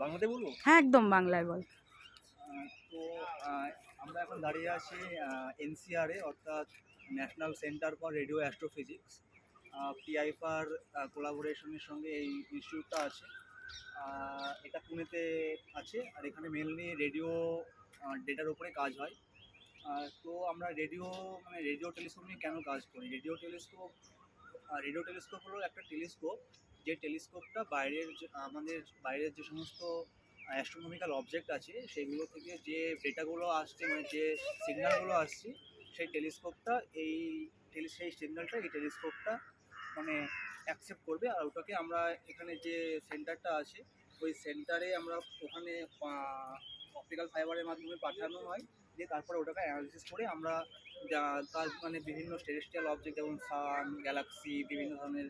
বাংলাতে বলবো? হ্যাঁ, একদম বাংলায় বল। তো আমরা এখন দাঁড়িয়ে আছি এনসিআরে, অর্থাৎ National Centre for Radio Astrophysics. পিআইফার কোলাবোরেশনের সঙ্গে এই ইনস্টিটিউটটা আছে। এটা পুনেতে আছে, আর এখানে মেনলি রেডিও ডেটার উপরে কাজ হয়। তো আমরা রেডিও টেলিস্কোপ নিয়ে কেন কাজ করি? রেডিও টেলিস্কোপ হলো একটা টেলিস্কোপ, যে টেলিস্কোপটা আমাদের বাইরের যে সমস্ত অ্যাস্ট্রোনমিক্যাল অবজেক্ট আছে সেগুলো থেকে যে ডেটাগুলো আসছে, মানে যে সিগন্যালগুলো আসছে, সেই টেলিস্কোপটা সেই সিগন্যালটা এই টেলিস্কোপটা মানে অ্যাকসেপ্ট করবে। আর ওটাকে আমরা এখানে যে সেন্টারটা আছে ওই সেন্টারে আমরা ওখানে অপটিক্যাল ফাইবারের মাধ্যমে পাঠানো হয়, দিয়ে তারপরে ওটাকে অ্যানালিসিস করে আমরা তার মানে বিভিন্ন টেরেস্ট্রিয়াল অবজেক্ট যেমন সান, গ্যালাক্সি, বিভিন্ন ধরনের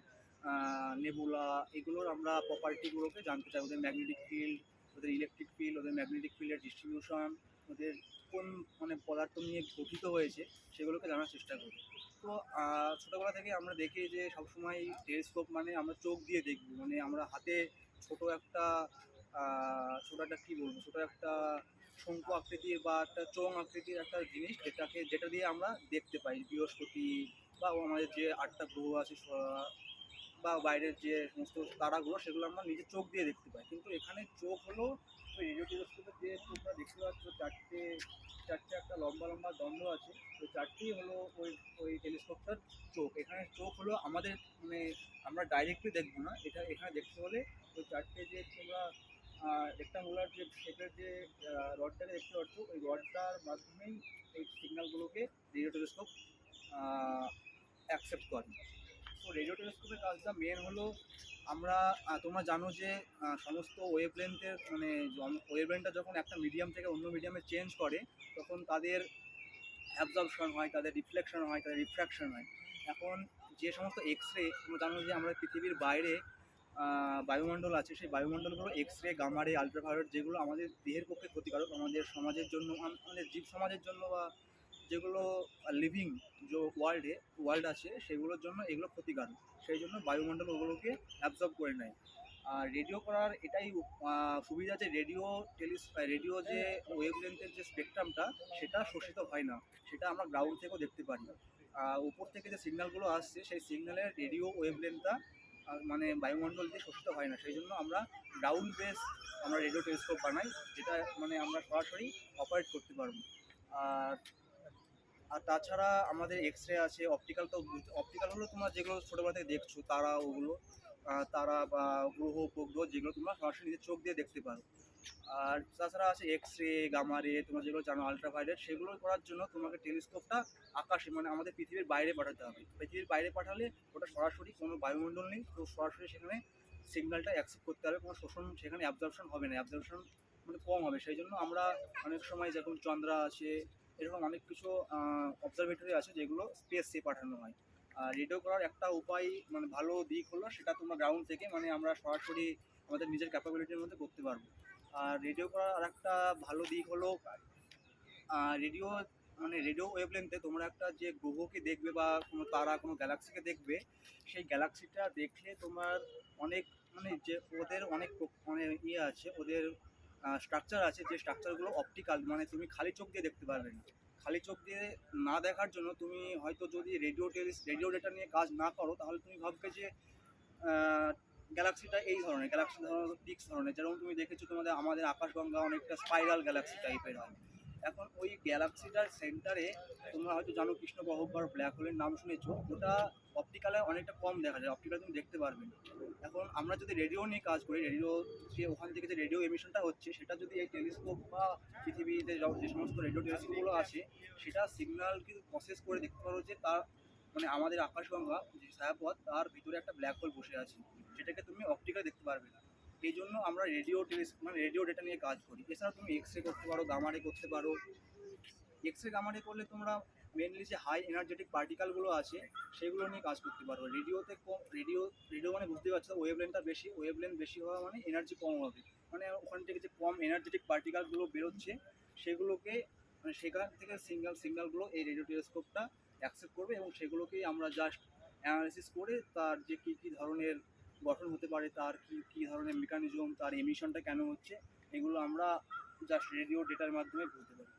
নেবুলা, এগুলোর আমরা প্রপার্টিগুলোকে জানতে চাই। ওদের ম্যাগনেটিক ফিল্ড, ওদের ইলেকট্রিক ফিল্ড, ওদের ম্যাগনেটিক ফিল্ডের ডিস্ট্রিবিউশন, ওদের কোন মানে পদার্থ নিয়ে গঠিত হয়েছে সেগুলোকে জানার চেষ্টা করি। তো ছোটোবেলা থেকে আমরা দেখি যে সবসময় টেলিস্কোপ মানে আমরা চোখ দিয়ে দেখব, মানে আমরা হাতে ছোটো একটা কী বলবো, ছোটো একটা শঙ্কু আকৃতির বা একটা চোঙ আকৃতির একটা জিনিস, যেটা দিয়ে আমরা দেখতে পাই বৃহস্পতি বা আমাদের যে 8টা গ্রহ আছে, বা বাইরের যে সমস্ত তারাগুলো, সেগুলো আমরা নিজের চোখ দিয়ে দেখতে পাই। কিন্তু এখানে চোখ হলো ওই রেডিও টেলিস্কোপের, যে তোমরা দেখতে পাচ্ছ চারটে চারটে একটা লম্বা লম্বা দণ্ড আছে, ওই চারটেই হলো ওই ওই টেলিস্কোপটার চোখ। এখানে চোখ হলো আমাদের মানে আমরা ডাইরেক্টলি দেখবো না, এখানে দেখতে হলে ওই চারটে যে তোমরা রেক্টাঙ্গুলার যে শেপের যে রডটাকে দেখতে পাচ্ছ, ওই রডটার মাধ্যমেই এই সিগন্যালগুলোকে রেডিও টেলিস্কোপ অ্যাকসেপ্ট করে। তো রেডিও টেলিস্কোপের কাজটা মেন হলো আমরা তোমরা জানো যে সমস্ত ওয়েভলেন্থের মানে ওয়েভলেন্থটা যখন একটা মিডিয়াম থেকে অন্য মিডিয়ামে চেঞ্জ করে, তখন তাদের অ্যাবজর্পশন হয়, তাদের রিফ্লেকশন হয়, তাদের রিফ্র্যাকশন হয়। এখন যে সমস্ত এক্স রে, তোমরা জানো যে আমরা পৃথিবীর বাইরে বায়ুমণ্ডল আছে, সেই বায়ুমণ্ডলগুলো এক্স রে, গামা রে, আলট্রাভায়োলেট, যেগুলো আমাদের দেহের পক্ষে ক্ষতিকারক, আমাদের সমাজের জন্য, আমাদের জীব সমাজের জন্য, বা যেগুলো লিভিং যে ওয়ার্ল্ড আছে সেগুলোর জন্য এগুলো ক্ষতিকারক। সেই জন্য বায়ুমণ্ডল ওগুলোকে অ্যাবজর্ব করে নেয়। আর রেডিও করার এটাই সুবিধা যে রেডিও যে ওয়েভলেন্থের যে স্পেকট্রামটা, সেটা শোষিত হয় না, সেটা আমরা গ্রাউন্ড থেকেও দেখতে পারি। উপর থেকে যে সিগন্যালগুলো আসছে সেই সিগন্যালের রেডিও ওয়েভলেন্থটা মানে বায়ুমণ্ডল দিয়ে শোষিত হয় না, সেই জন্য আমরা গ্রাউন্ড বেস আমরা রেডিও টেলিস্কোপ বানাই, যেটা মানে আমরা সরাসরি অপারেট করতে পারবো। আর আর তাছাড়া আমাদের এক্স রে আছে, অপটিক্যাল হলো তোমরা যেগুলো ছোটোবেলা থেকে দেখছো, তারা বা গ্রহ উপগ্রহ, যেগুলো তোমরা সরাসরি নিজের চোখ দিয়ে দেখতে পারো। আর তাছাড়া আছে এক্স রে, গামা রে, তোমরা যেগুলো জানো আলট্রাভায়োলেট, সেগুলো করার জন্য তোমাকে টেলিস্কোপটা আকাশে মানে আমাদের পৃথিবীর বাইরে পাঠাতে হবে। পৃথিবীর বাইরে পাঠালে ওটা সরাসরি কোনো বায়ুমণ্ডল নেই, তো সরাসরি সেখানে সিগন্যালটা অ্যাকসেপ্ট করতে হবে, কোনো শোষণ সেখানে অ্যাবজর্পশন হবে না, অ্যাবজর্পশন মানে কম হবে। সেই জন্য আমরা অনেক সময় যেরকম চন্দ্রা আছে, এরকম অনেক কিছু অবজারভেটরি আছে যেগুলো স্পেসে পাঠানো হয়। আর রেডিও করার একটা উপায় মানে ভালো দিক হলো, সেটা তোমরা গ্রাউন্ড থেকে মানে আমরা সরাসরি আমাদের নিজের ক্যাপাবিলিটির মধ্যে করতে পারবো। আর রেডিও করার আর একটা ভালো দিক হলো রেডিও রেডিও ওয়েভলেন্থে তোমরা একটা যে গ্রহকে দেখবে বা কোনো তারা, কোনো গ্যালাক্সিকে দেখবে, সেই গ্যালাক্সিটা দেখলে তোমার অনেক মানে যে ওদের অনেক মানে আছে, ওদের স্ট্রাকচার আছে, যে স্ট্রাকচারগুলো অপটিক্যাল, মানে তুমি খালি চোখ দিয়ে দেখতে পারবে না। খালি চোখ দিয়ে না দেখার জন্য তুমি হয়তো যদি রেডিও ডেটা নিয়ে কাজ না করো, তাহলে তুমি ভাববে যে গ্যালাক্সিটা এই ধরনের, গ্যালাক্সি ধরনের ডিস্ক ধরনের, যেরকম তুমি দেখেছো আমাদের আকাশগঙ্গা অনেকটা স্পাইরাল গ্যালাক্সি টাইপের হয়। এখন ওই গ্যালাক্সিটার সেন্টারে তোমরা হয়তো জানো কৃষ্ণ গহ্বর ব্ল্যাক হোলের নাম শুনেছো, ওটা অপটিক্যালে অনেকটা কম দেখা যায়, অপটিক্যালে তুমি দেখতে পারবে না। এখন আমরা যদি রেডিও নিয়ে কাজ করি, ওখান থেকে যে রেডিও এমিশনটা হচ্ছে, সেটা যদি এই টেলিস্কোপ বা পৃথিবীতে যে সমস্ত রেডিও টেলিস্কোপগুলো আছে, সেটা সিগন্যালকে প্রসেস করে দেখতে পারো যে তার মানে আমাদের আকাশগঙ্গা যে ছায়াপথ, তার ভিতরে একটা ব্ল্যাক হোল বসে আছে, সেটাকে তুমি অপটিক্যালে দেখতে পারবে না। এই জন্য আমরা রেডিও ডেটা নিয়ে কাজ করি। এছাড়া তুমি এক্স রে করতে পারো, গামা রে করতে পারো। এক্স রে, গামা রে করলে তোমরা মেনলি যে হাই এনার্জেটিক পার্টিকেলগুলো আছে সেগুলো নিয়ে কাজ করতে পারো। রেডিও মানে বুঝতে পারছো, ওয়েভলেন্থ বেশি হওয়া মানে এনার্জি কম হবে, মানে ওখান থেকে যে কম এনার্জেটিক পার্টিকেলগুলো বেরোচ্ছে সেগুলোকে মানে সেখান থেকে সিগন্যালগুলো এই রেডিও টেলিস্কোপটা অ্যাকসেপ্ট করবে, এবং সেগুলোকেই আমরা জাস্ট অ্যানালিসিস করে তার যে কী কী ধরনের গঠন হতে পারে, তার কী কী ধরনের মেকানিজম, তার এমিশনটা কেন হচ্ছে, এগুলো আমরা জাস্ট রেডিও ডেটার মাধ্যমে বুঝতে পারি।